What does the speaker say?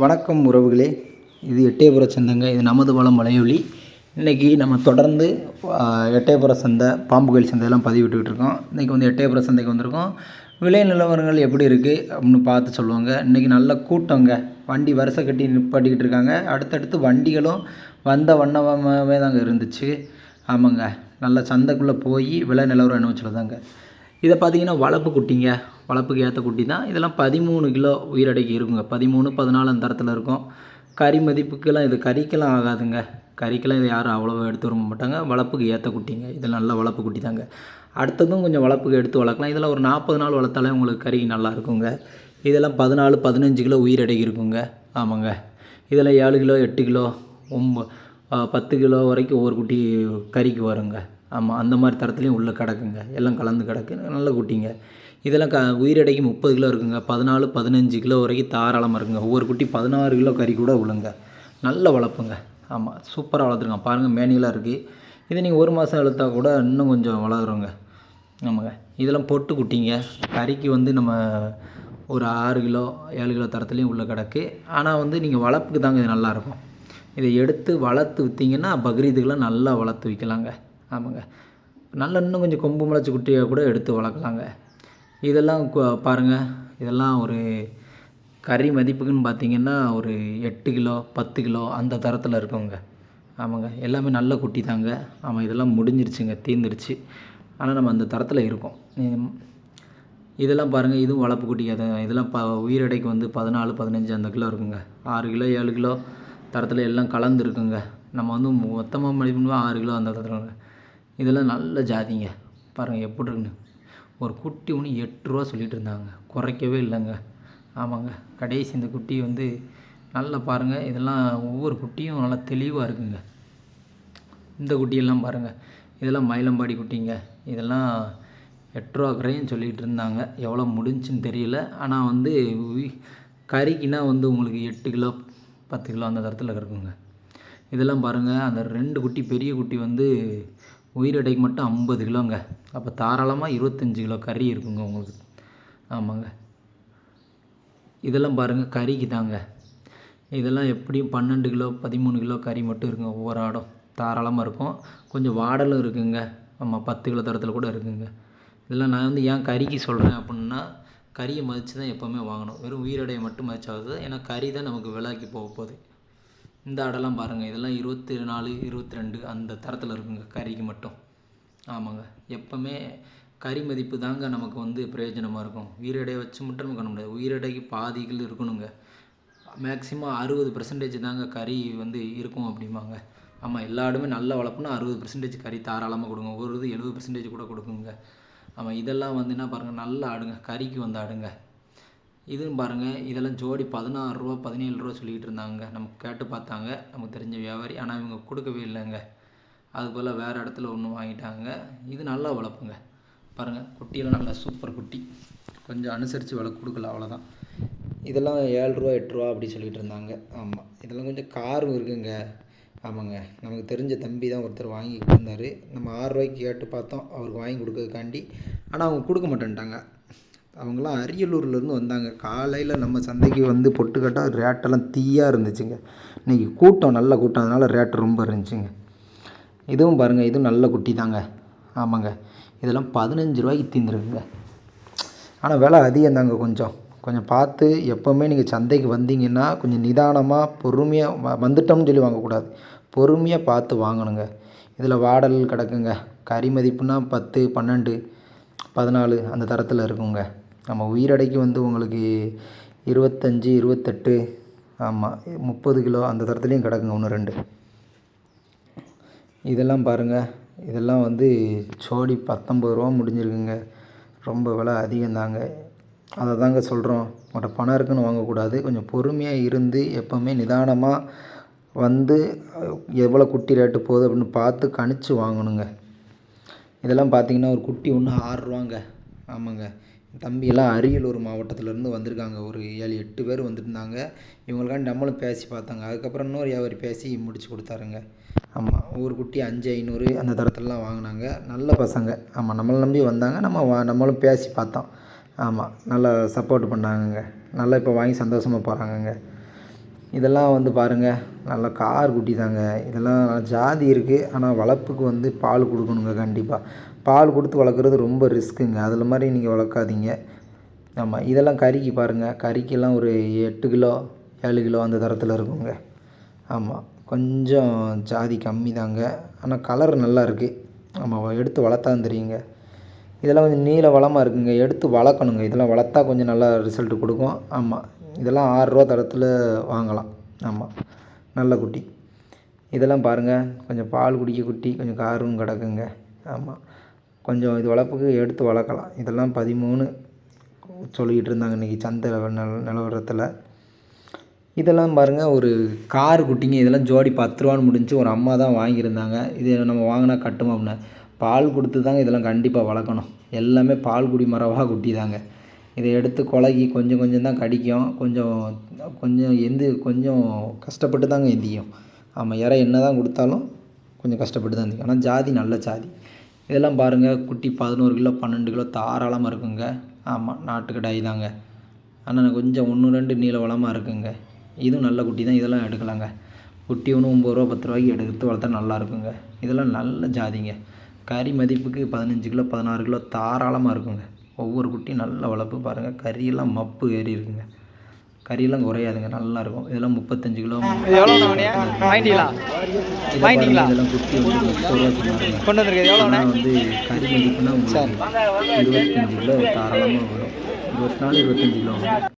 வணக்கம் உறவுகளே, இது எட்டயபுர சந்தைங்க. இது நமது வளம் வலையொலி. இன்றைக்கி நம்ம தொடர்ந்து எட்டயபுர சந்தை, பாம்புகோயில் சந்தையெல்லாம் பதிவிட்டுக்கிட்டு இருக்கோம். இன்றைக்கி வந்து எட்டயபுர சந்தைக்கு வந்திருக்கோம். விலை நிலவரங்கள் எப்படி இருக்குது அப்படின்னு பார்த்து சொல்லுவாங்க. இன்றைக்கி நல்ல கூட்டங்க, வண்டி வரிசை கட்டி நிப்பாட்டிக்கிட்டு இருக்காங்க. அடுத்தடுத்து வண்டிகளும் வந்த வண்ணமாகவே தாங்க இருந்துச்சு. ஆமாங்க, நல்ல சந்தைக்குள்ளே போய் விலை நிலவரம் என்ன சொல்லுதாங்க. இதை பார்த்தீங்கன்னா வளர்ப்பு குட்டிங்க, வளர்ப்புக்கு ஏற்ற குட்டி தான். இதெல்லாம் 13 கிலோ உயிரடைக்கு இருக்குங்க. 13, 14 அந்த தரத்தில் இருக்கும். கறி மதிப்புக்கெல்லாம் இது கறிக்கெல்லாம் ஆகாதுங்க. கறிக்கெல்லாம் இது யாரும் அவ்வளோவா எடுத்து வர மாட்டாங்க. வளர்ப்புக்கு ஏற்ற குட்டிங்க. இதில் நல்ல வளர்ப்பு குட்டி தாங்க. அடுத்ததும் கொஞ்சம் வளர்ப்புக்கு எடுத்து வளர்க்கலாம். இதெல்லாம் ஒரு 40 நாள் வளர்த்தாலே உங்களுக்கு கறி நல்லா இருக்குங்க. இதெல்லாம் 14, 15 கிலோ உயிரடைக்கு இருக்குங்க. ஆமாங்க, இதில் 7 கிலோ, 8 கிலோ, 10 கிலோ வரைக்கும் ஒவ்வொரு குட்டி கறிக்கு வருங்க. ஆமாம், அந்த மாதிரி தரத்துலேயும் உள்ளே கிடக்குங்க. எல்லாம் கலந்து கிடக்கு, நல்ல குட்டிங்க. இதெல்லாம் உயிரடைக்கு 30 கிலோ இருக்குங்க. 14, 15 கிலோ வரைக்கும் தாராளமாக இருக்குங்க. ஒவ்வொரு குட்டி 16 கிலோ கறி கூட விழுங்க. நல்ல வளர்ப்புங்க. ஆமாம், சூப்பராக வளர்த்துருங்க. பாருங்கள், மேனியெலாம் இருக்குது. இதை நீங்கள் 1 மாதம் வளர்த்தா கூட இன்னும் கொஞ்சம் வளருங்க. ஆமாங்க, இதெல்லாம் பொட்டு குட்டிங்க. கறிக்கு வந்து நம்ம ஒரு 6 கிலோ, 7 கிலோ தரத்துலேயும் உள்ளே கிடக்கு. ஆனால் வந்து நீங்கள் வளர்ப்புக்கு தாங்க இது நல்லாயிருக்கும். இதை எடுத்து வளர்த்து விற்றிங்கன்னா பக்ரீத்துக்கெலாம் நல்லா வளர்த்து விற்கலாங்க. ஆமாங்க, நல்ல இன்னும் கொஞ்சம் கொம்பு முளைச்சி குட்டியாக கூட எடுத்து வளர்க்கலாங்க. இதெல்லாம் பாருங்கள், இதெல்லாம் ஒரு கறி மதிப்புக்குன்னு பார்த்திங்கன்னா ஒரு 8 கிலோ, 10 கிலோ அந்த தரத்தில் இருக்குங்க. ஆமாங்க, எல்லாமே நல்ல குட்டி தாங்க. ஆமாம், இதெல்லாம் முடிஞ்சிருச்சுங்க, தீர்ந்துருச்சு. ஆனால் நம்ம அந்த தரத்தில் இருக்கோம். இதெல்லாம் பாருங்கள், இதுவும் வளர்ப்பு குட்டி. இதெல்லாம் உயிரடைக்கு வந்து 14, 15 அந்த கிலோ இருக்குங்க. 6 கிலோ, 7 கிலோ தரத்தில் எல்லாம் கலந்துருக்குங்க. நம்ம வந்து மொத்தமாக மதிப்பு 6 கிலோ அந்த தரத்தில். இதெல்லாம் நல்ல ஜாதிங்க. பாருங்கள் எப்படி இருக்குன்னு. ஒரு குட்டி ஒன்று 8 ரூபா சொல்லிகிட்டு இருந்தாங்க, குறைக்கவே இல்லைங்க. ஆமாங்க, கடைசி இந்த குட்டி வந்து நல்லா பாருங்கள். இதெல்லாம் ஒவ்வொரு குட்டியும் நல்லா தெளிவாக இருக்குங்க. இந்த குட்டியெல்லாம் பாருங்கள், இதெல்லாம் மயிலம்பாடி குட்டிங்க. இதெல்லாம் 8 ரூபா குறையும் சொல்லிகிட்டு இருந்தாங்க. எவ்வளோ முடிஞ்சுன்னு தெரியல. ஆனால் வந்து கறிக்குன்னா வந்து உங்களுக்கு 8 கிலோ, 10 கிலோ அந்த தரத்தில் இருக்குங்க. இதெல்லாம் பாருங்கள், அந்த 2 குட்டி பெரிய குட்டி வந்து உயிரடைக்கு மட்டும் 50 கிலோங்க. அப்போ தாராளமாக 25 கிலோ கறி இருக்குங்க உங்களுக்கு. ஆமாங்க, இதெல்லாம் பாருங்கள் கறிக்கு தாங்க. இதெல்லாம் எப்படியும் 12 கிலோ, 13 கிலோ கறி மட்டும் இருக்குங்க. ஒவ்வொரு ஆடும் தாராளமாக இருக்கும். கொஞ்சம் வாடலும் இருக்குங்க. ஆமாம், 10 கிலோ தரத்தில் கூட இருக்குங்க. இதெல்லாம் நான் வந்து ஏன் கறிக்கு சொல்கிறேன் அப்படின்னா, கறியை மதித்து தான் எப்போவுமே வாங்கணும். வெறும் உயிரடையை மட்டும் மதிச்சாவது. ஏன்னா கறி தான் நமக்கு விலைக்கு போக போகுது. இந்த ஆடெல்லாம் பாருங்கள், இதெல்லாம் 24, 22 அந்த தரத்தில் இருக்குங்க கறிக்கு மட்டும். ஆமாங்க, எப்போவுமே கறி மதிப்பு தாங்க நமக்கு வந்து பிரயோஜனமாக இருக்கும். உயிரடையை வச்சு மட்டும் நம்ம பண்ண முடியாது. உயிரடைக்கு பாதிகள் இருக்கணுங்க. மேக்ஸிமம் 60% தாங்க கறி வந்து இருக்கும் அப்படிம்பாங்க. ஆமாம், எல்லா ஆடுமே நல்லா வளர்ப்புனா 60% கறி தாராளமாக கொடுங்க. ஒரு இது 70% கூட கொடுக்குங்க. ஆமாம், இதெல்லாம் வந்து என்ன பாருங்கள், நல்ல ஆடுங்க, கறிக்கு வந்து ஆடுங்க. இதுன்னு பாருங்கள், இதெல்லாம் ஜோடி 16 ரூபா, 17 ரூபா சொல்லிக்கிட்டு இருந்தாங்க. நமக்கு கேட்டு பார்த்தாங்க, நமக்கு தெரிஞ்ச வியாபாரி. ஆனால் இவங்க கொடுக்கவே இல்லைங்க. அதுபோல் வேறு இடத்துல ஒன்று வாங்கிட்டாங்க. இது நல்லா வளர்ப்புங்க. பாருங்கள், குட்டியெல்லாம் நல்லா சூப்பர் குட்டி. கொஞ்சம் அனுசரித்து கொடுக்கல, அவ்வளோதான். இதெல்லாம் 7 ரூபா, 8 ரூபா அப்படி சொல்லிகிட்டு இருந்தாங்க. ஆமாம், இதெல்லாம் கொஞ்சம் காரும் இருக்குங்க. ஆமாங்க, நமக்கு தெரிஞ்ச தம்பி தான் ஒருத்தர் வாங்கி கொடுத்தாரு. நம்ம 6 ரூபாய்க்கு கேட்டு பார்த்தோம் அவருக்கு வாங்கி கொடுக்கறதுக்காண்டி. ஆனால் அவங்க கொடுக்க மாட்டேன்ட்டாங்க. அவங்களாம் அரியலூர்லேருந்து வந்தாங்க. காலையில் நம்ம சந்தைக்கு வந்து பொட்டுக்கட்டால் ரேட்டெல்லாம் தீயாக இருந்துச்சுங்க. இன்றைக்கி கூட்டம், நல்ல கூட்டம், அதனால் ரேட்டு ரொம்ப இருந்துச்சுங்க. இதுவும் பாருங்கள், இதுவும் நல்ல குட்டி தாங்க. ஆமாங்க, இதெல்லாம் 15 ரூபாய்க்கு தீர்ந்துருக்குங்க. ஆனால் விலை அதிகம் தாங்க. கொஞ்சம் பார்த்து எப்போவுமே நீங்கள் சந்தைக்கு வந்தீங்கன்னா கொஞ்சம் நிதானமாக பொறுமையாக வந்துட்டோம்னு சொல்லி வாங்கக்கூடாது. பொறுமையாக பார்த்து வாங்கணுங்க. இதில் வாடல் கிடக்குங்க. கறி மதிப்புனா 10, 12, 14 அந்த தரத்தில் இருக்குங்க. நம்ம உயிரடைக்கு வந்து உங்களுக்கு 25, 28, ஆமாம் 30 கிலோ அந்த தரத்துலேயும் கிடக்குங்க 1, 2. இதெல்லாம் பாருங்கள், இதெல்லாம் வந்து ஜோடி 19 ரூபா முடிஞ்சிருக்குங்க. ரொம்ப விலை அதிகம்தாங்க. அதை தாங்க சொல்கிறோம், உங்கள்கிட்ட பணம் இருக்குன்னு வாங்கக்கூடாது. கொஞ்சம் பொறுமையாக இருந்து எப்போவுமே நிதானமாக வந்து எவ்வளோ குட்டி ரேட்டு போகுது அப்படின்னு பார்த்து கணிச்சு வாங்கணுங்க. இதெல்லாம் பார்த்திங்கன்னா ஒரு குட்டி ஒன்று 6 ரூபாங்க. ஆமாங்க, தம்பியெல்லாம் அரியலூர் மாவட்டத்திலேருந்து வந்திருக்காங்க. ஒரு 7, 8 பேர் வந்துருந்தாங்க. இவங்களுக்காண்டி நம்மளும் பேசி பார்த்தாங்க. அதுக்கப்புறம் இன்னொரு வியாபாரி பேசி முடிச்சு கொடுத்தாருங்க. ஆமாம், ஒரு குட்டி 5, 500 அந்த தரத்துலலாம் வாங்கினாங்க. நல்ல பசங்க. ஆமாம், நம்மளை நம்பி வந்தாங்க. நம்மளும் பேசி பார்த்தோம். ஆமாம், நல்லா சப்போர்ட் பண்ணாங்கங்க. நல்லா இப்போ வாங்கி சந்தோஷமாக போகிறாங்கங்க. இதெல்லாம் வந்து பாருங்கள் நல்லா கார் குட்டி தாங்க. இதெல்லாம் ஜாதி இருக்குது. ஆனால் வளர்ப்புக்கு வந்து பால் கொடுக்கணுங்க கண்டிப்பாக. பால் கொடுத்து வளர்க்குறது ரொம்ப ரிஸ்க்குங்க. அதில் மாதிரி நீங்கள் வளர்க்காதீங்க. ஆமாம், இதெல்லாம் கறிக்கு பாருங்கள். கறிக்கெல்லாம் ஒரு 8 கிலோ 7 கிலோ அந்த தரத்தில் இருக்குங்க. ஆமாம், கொஞ்சம் ஜாதி கம்மி தாங்க. ஆனால் கலர் நல்லா இருக்குது. ஆமாம், எடுத்து வளர்த்தான் தெரியுங்க. இதெல்லாம் கொஞ்சம் நீள வளமாக இருக்குங்க. எடுத்து வளர்க்கணுங்க. இதெல்லாம் வளர்த்தா கொஞ்சம் நல்லா ரிசல்ட்டு கொடுக்கும். ஆமாம், இதெல்லாம் 6 ரூபா தரத்தில் வாங்கலாம். ஆமாம், நல்ல குட்டி. இதெல்லாம் பாருங்கள், கொஞ்சம் பால் குடிக்க குட்டி, கொஞ்சம் காரும் கிடக்குங்க. ஆமாம், கொஞ்சம் இது வளர்ப்புக்கு எடுத்து வளர்க்கலாம். இதெல்லாம் 13 சொல்லிக்கிட்டு இருந்தாங்க இன்றைக்கி சந்தை நிலவரத்தில். இதெல்லாம் பாருங்கள், ஒரு கார் குட்டிங்க. இதெல்லாம் ஜோடி 10 ரூபான்னு முடிஞ்சு. ஒரு அம்மா தான் வாங்கியிருந்தாங்க. இது நம்ம வாங்கினா கட்டுமா அப்படின்னா, பால் கொடுத்து தாங்க இதெல்லாம் கண்டிப்பாக வளர்க்கணும். எல்லாமே பால் குடி மரவாக குட்டி தாங்க. இதை எடுத்து கொலகி கொஞ்சம் கொஞ்சம் தான் கடிக்கும். கொஞ்சம் கஷ்டப்பட்டு தாங்க எந்திக்கும். ஆமாம், என்ன தான் கொடுத்தாலும் கொஞ்சம் கஷ்டப்பட்டு தான் எந்திக்கும். ஆனால் ஜாதி நல்ல ஜாதி. இதெல்லாம் பாருங்கள், குட்டி 11 கிலோ 12 கிலோ தாராளமாக இருக்குங்க. ஆமாம், நாட்டுக்கடாய் தாங்க. ஆனால் கொஞ்சம் 1 2 நீள வளமாக இருக்குங்க. இதுவும் நல்ல குட்டி தான். இதெல்லாம் எடுக்கலாங்க. குட்டி ஒன்று 9 ரூபா 10 ரூபாய்க்கு எடுத்து வளர்த்தா நல்லா இருக்குங்க. இதெல்லாம் நல்ல ஜாதிங்க. கறி மதிப்புக்கு 15 கிலோ 16 கிலோ தாராளமாக இருக்குங்க. ஒவ்வொரு குட்டியும் நல்ல வளர்ப்பு பாருங்கள். கறியெல்லாம் மப்பு ஏறி இருக்குங்க. கறியெல்லாம் குறையாதுங்க, நல்லாயிருக்கும். இதெல்லாம் 35 கிலோ இதெல்லாம் குட்டி வந்து 30 ரூபா சொன்னாங்க. ஆனால் வந்து கறி மதிப்புனா உங்களுக்கு 25 கிலோ தாராளமாக வரும். 24 25 கிலோ வரும்.